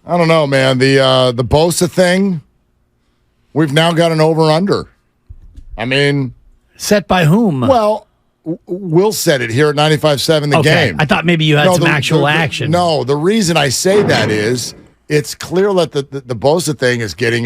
I don't know, man. The Bosa thing, we've now got an over-under. I mean... Set by whom? Well, Will said it here at 95.7 the game. I thought maybe you had some actual action. No, the reason I say that is it's clear that the Bosa thing is getting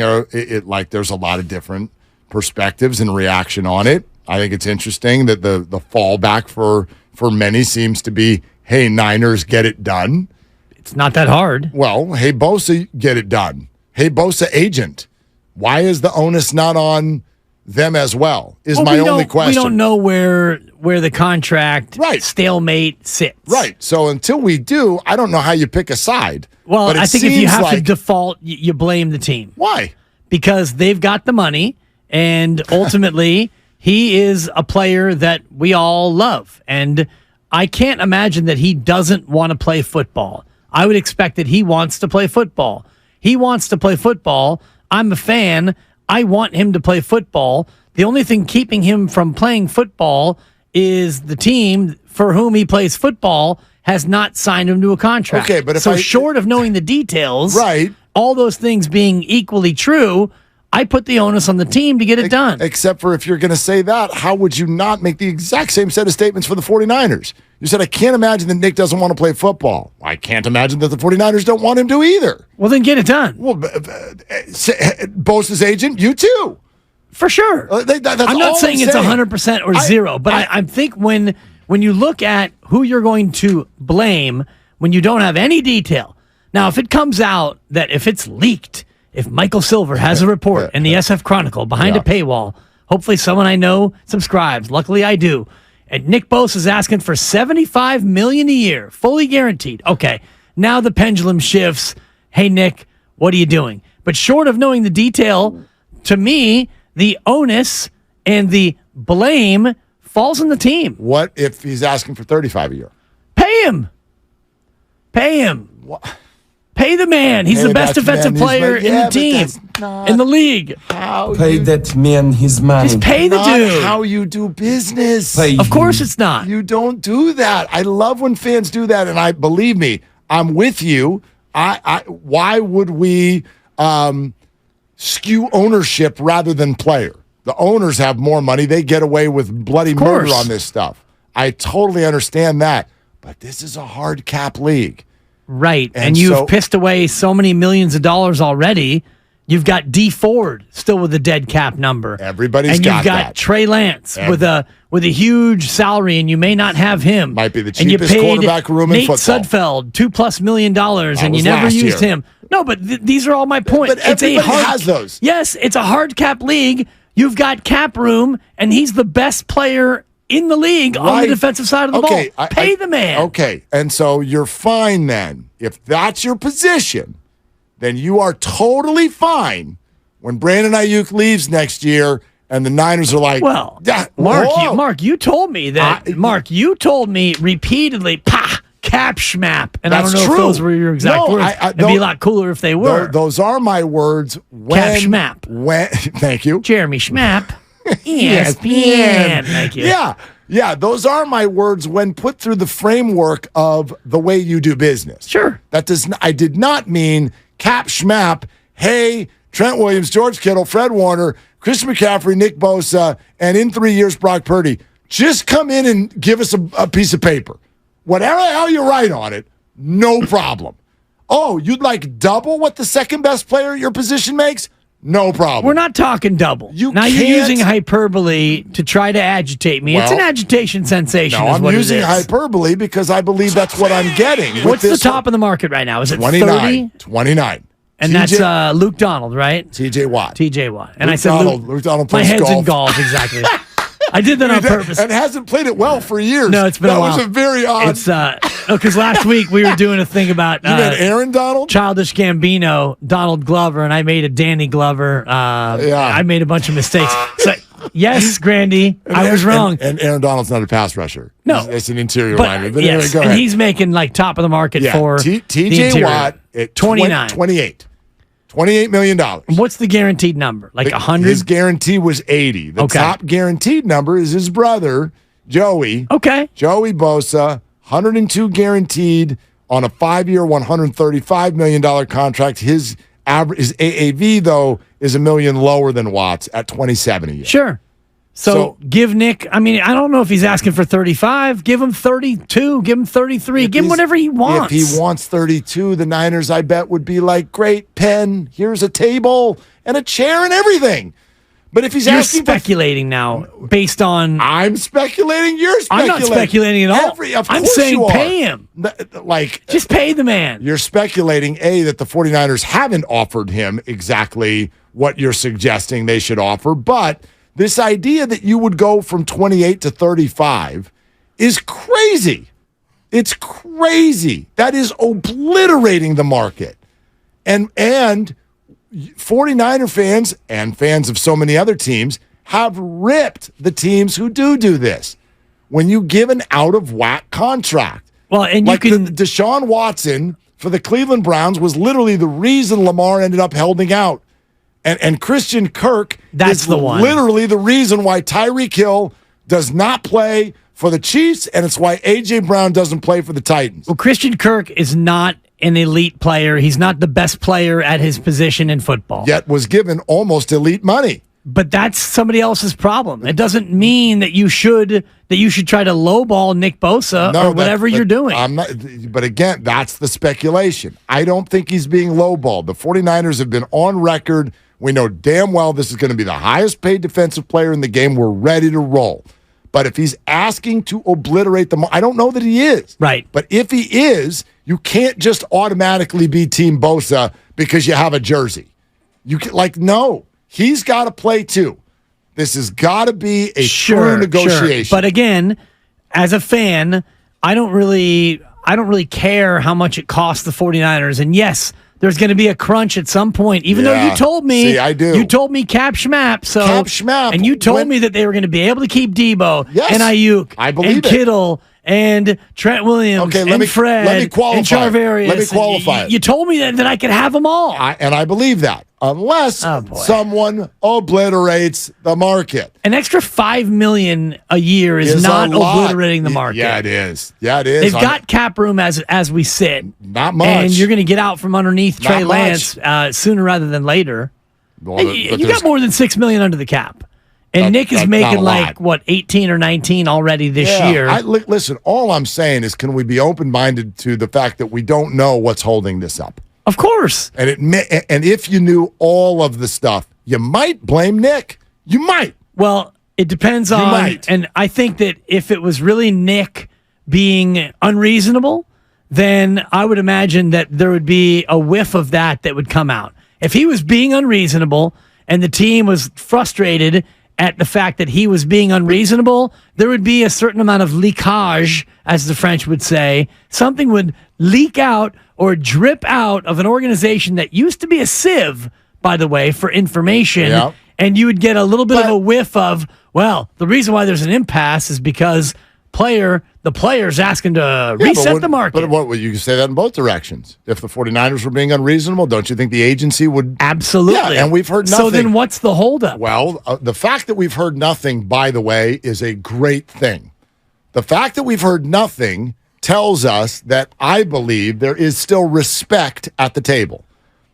like there's a lot of different perspectives and reaction on it. I think it's interesting that the fallback for many seems to be, hey, Niners, get it done. It's not that hard. Well, hey, Bosa, get it done. Hey, Bosa agent, why is the onus not on them as well? My only question. We don't know where the contract stalemate sits. Right. So until we do, I don't know how you pick a side. Well, I think if you have to default, you blame the team. Why? Because they've got the money, and ultimately he is a player that we all love. And I can't imagine that he doesn't want to play football. I would expect that he wants to play football. He wants to play football. I'm a fan. I want him to play football. The only thing keeping him from playing football is the team for whom he plays football has not signed him to a contract. Okay, but short of knowing the details, right, all those things being equally true, I put the onus on the team to get it done. Except for if you're going to say that, how would you not make the exact same set of statements for the 49ers? You said, I can't imagine that Nick doesn't want to play football. I can't imagine that the 49ers don't want him to either. Well, then get it done. Well, Bosa's agent, you too. For sure. I'm not saying it's 100% or zero, but I think when you look at who you're going to blame when you don't have any detail. Now, if it comes out that if it's leaked, if Michael Silver has a report in the SF Chronicle behind a paywall, hopefully someone I know subscribes. Luckily, I do. And Nick Bosa is asking for $75 million a year, fully guaranteed. Okay, now the pendulum shifts. Hey, Nick, what are you doing? But short of knowing the detail, to me, the onus and the blame falls on the team. What if he's asking for $35 a year? Pay him. Pay him. What? Pay the man. He's the best defensive player in the team, in the league. Pay that man his money. Just pay the dude. How you do business. Of course it's not. You don't do that. I love when fans do that, and believe me, I'm with you. Why would we skew ownership rather than player? The owners have more money. They get away with bloody murder on this stuff. I totally understand that, but this is a hard cap league. Right, and you've pissed away so many millions of dollars already. You've got D Ford still with a dead cap number. Everybody's and got you've got that. Trey Lance with a huge salary, and you may not have him. Might be the and cheapest you paid quarterback room in Nate football. Sudfeld $2+ million, and you never used him. No, but these are all my points. But everybody has those. Yes, it's a hard cap league. You've got cap room, and he's the best player in the league on the defensive side of the ball. Pay the man. Okay, and so you're fine then. If that's your position, then you are totally fine when Brandon Ayuk leaves next year and the Niners are like, well, Mark, you told me that. Mark, you told me repeatedly, cap schmap. And I don't know if those were your exact words. It'd be a lot cooler if they were. Those are my words. Cap schmap. Thank you. Jeremy Schmap. ESPN. Thank you. Yeah, those are my words when put through the framework of the way you do business. Sure. I did not mean cap schmap, hey, Trent Williams, George Kittle, Fred Warner, Christian McCaffrey, Nick Bosa, and in 3 years, Brock Purdy. Just come in and give us a piece of paper. Whatever the hell you write on it, no problem. Oh, you'd like double what the second best player at your position makes? No problem. We're not talking double. You're using hyperbole to try to agitate me. It's an agitation sensation. No, I'm using hyperbole because I believe that's what I'm getting. What's the top of the market right now? Is it 29? 30? 29. And that's Luke Donald, right? TJ Watt. TJ Watt. And Luke Donald my plays head's golf. in golf, exactly. I did that on purpose. And hasn't played it well for years. No, it's been a while. That was a very odd. It's because last week we were doing a thing about you meant Aaron Donald? Childish Gambino, Donald Glover, and I made a Danny Glover. I made a bunch of mistakes. So, yes, Grandy, I was wrong. And Aaron Donald's not a pass rusher. No. It's an interior lineman. But anyway, go and ahead. he's making like top of the market for TJ Watt at 29. 28. $28 million. What's the guaranteed number? Like 100? His guarantee was 80. The top guaranteed number is his brother, Joey. Okay. Joey Bosa, 102 guaranteed, on a 5-year, $135 million contract. His AAV, though, is $1 million lower than Watts at $27 a year. Sure. So give Nick, I don't know if he's asking for 35. Give him 32. Give him 33. Give him whatever he wants. If he wants 32, the Niners, I bet, would be like, great, Penn, here's a table and a chair and everything. But if he's asking speculating now based on... I'm speculating, you're speculating. I'm not speculating at all. I'm saying pay him. Just pay the man. You're speculating, that the 49ers haven't offered him exactly what you're suggesting they should offer, but... This idea that you would go from 28 to 35 is crazy. It's crazy. That is obliterating the market. And 49er fans and fans of so many other teams have ripped the teams who do this. When you give an out-of-whack contract. Well, and like Deshaun Watson for the Cleveland Browns was literally the reason Lamar ended up holding out. And Christian Kirk is literally the reason why Tyreek Hill does not play for the Chiefs, and it's why A.J. Brown doesn't play for the Titans. Well, Christian Kirk is not an elite player. He's not the best player at his position in football. Yet was given almost elite money. But that's somebody else's problem. It doesn't mean that you should try to lowball Nick Bosa or whatever you're doing. I'm not, but again, that's the speculation. I don't think he's being lowballed. The 49ers have been on record. We know damn well this is going to be the highest paid defensive player in the game. We're ready to roll. But if he's asking to obliterate them, I don't know that he is. Right. But if he is, you can't just automatically be Team Bosa because you have a jersey. No. He's got to play too. This has got to be a true negotiation. Sure. But again, as a fan, I don't really care how much it costs the 49ers. And yes, there's going to be a crunch at some point, even though you told me. See, I do. You told me Cap Schmap. Cap Schmap. And you told me that they were going to be able to keep Debo and Ayuk and Kittle and Trent Williams Fred and Charvarius. Let me qualify it. You told me that I could have them all. And I believe that. Unless someone obliterates the market. An extra $5 million a year is not obliterating the market. Yeah, it is. They've got cap room as we sit. Not much. And you're going to get out from underneath Trey Lance sooner rather than later. Well, you got more than $6 million under the cap. And Nick is making 18 or 19 already this year. Listen, all I'm saying is, can we be open-minded to the fact that we don't know what's holding this up? Of course. And if you knew all of the stuff, you might blame Nick. You might. Well, it depends on. And I think that if it was really Nick being unreasonable, then I would imagine that there would be a whiff of that would come out. If he was being unreasonable and the team was frustrated at the fact that he was being unreasonable, there would be a certain amount of leakage, as the French would say. Something would leak out or drip out of an organization that used to be a sieve, by the way, for information, and you would get a little bit of a whiff of, well, the reason why there's an impasse is because the player's asking to reset the market. But what you can say that in both directions. If the 49ers were being unreasonable, don't you think the agency would? Absolutely. Yeah, and we've heard nothing. So then what's the holdup? Well, the fact that we've heard nothing, by the way, is a great thing. The fact that we've heard nothing tells us that I believe there is still respect at the table.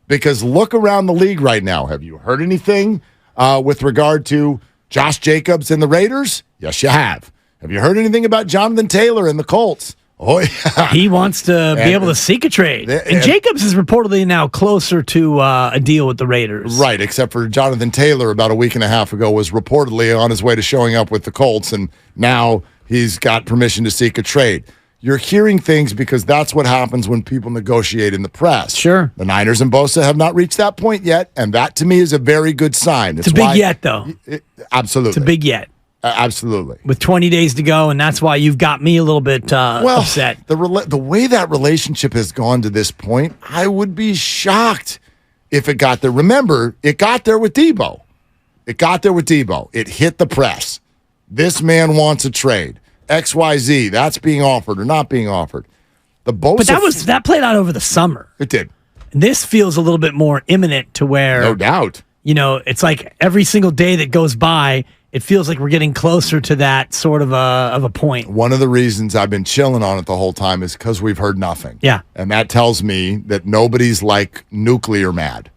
Because look around the league right now. Have you heard anything with regard to Josh Jacobs and the Raiders? Yes, you have. Have you heard anything about Jonathan Taylor and the Colts? Oh, yeah. He wants to be able to seek a trade. And Jacobs is reportedly now closer to a deal with the Raiders. Right, except for Jonathan Taylor about a week and a half ago was reportedly on his way to showing up with the Colts, and now he's got permission to seek a trade. You're hearing things because that's what happens when people negotiate in the press. Sure. The Niners and Bosa have not reached that point yet, and that to me is a very good sign. It's a big yet, though. Absolutely. It's a big yet. Absolutely. With 20 days to go, and that's why you've got me a little bit upset. The way that relationship has gone to this point, I would be shocked if it got there. Remember, it got there with Debo. It hit the press. This man wants a trade. XYZ, that's being offered or not being offered. But that played out over the summer. It did. This feels a little bit more imminent to where... No doubt. It's like every single day that goes by, it feels like we're getting closer to that sort of a point. One of the reasons I've been chilling on it the whole time is because we've heard nothing. Yeah. And that tells me that nobody's like nuclear mad.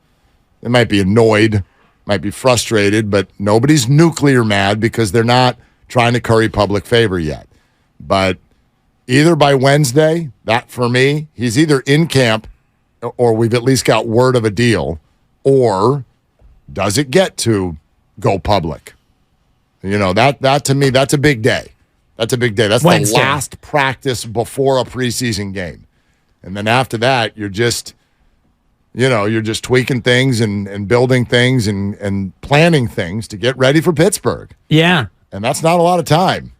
They might be annoyed, might be frustrated, but nobody's nuclear mad because they're not trying to curry public favor yet. But either by Wednesday, that for me, he's either in camp or we've at least got word of a deal, or does it get to go public? That to me, that's a big day. That's a big day. That's Wednesday. The last practice before a preseason game. And then after that, you're just tweaking things and building things and planning things to get ready for Pittsburgh. Yeah. And that's not a lot of time.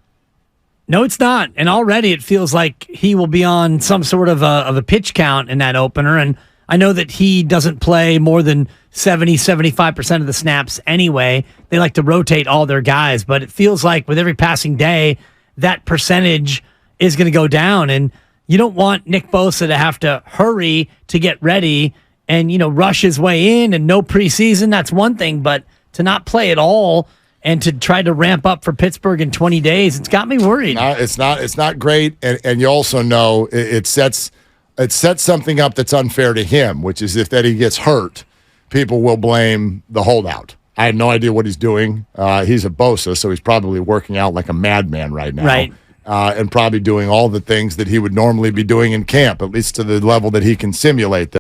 No, it's not. And already it feels like he will be on some sort of a pitch count in that opener. And I know that he doesn't play more than 75% of the snaps anyway. They like to rotate all their guys, but it feels like with every passing day, that percentage is going to go down. And you don't want Nick Bosa to have to hurry to get ready and, rush his way in and no preseason. That's one thing, but to not play at all and to try to ramp up for Pittsburgh in 20 days, it's got me worried. No, it's not great, and you also know it sets something up that's unfair to him, which is if that he gets hurt, people will blame the holdout. I had no idea what he's doing. He's a Bosa, so he's probably working out like a madman right now. Right. And probably doing all the things that he would normally be doing in camp, at least to the level that he can simulate them.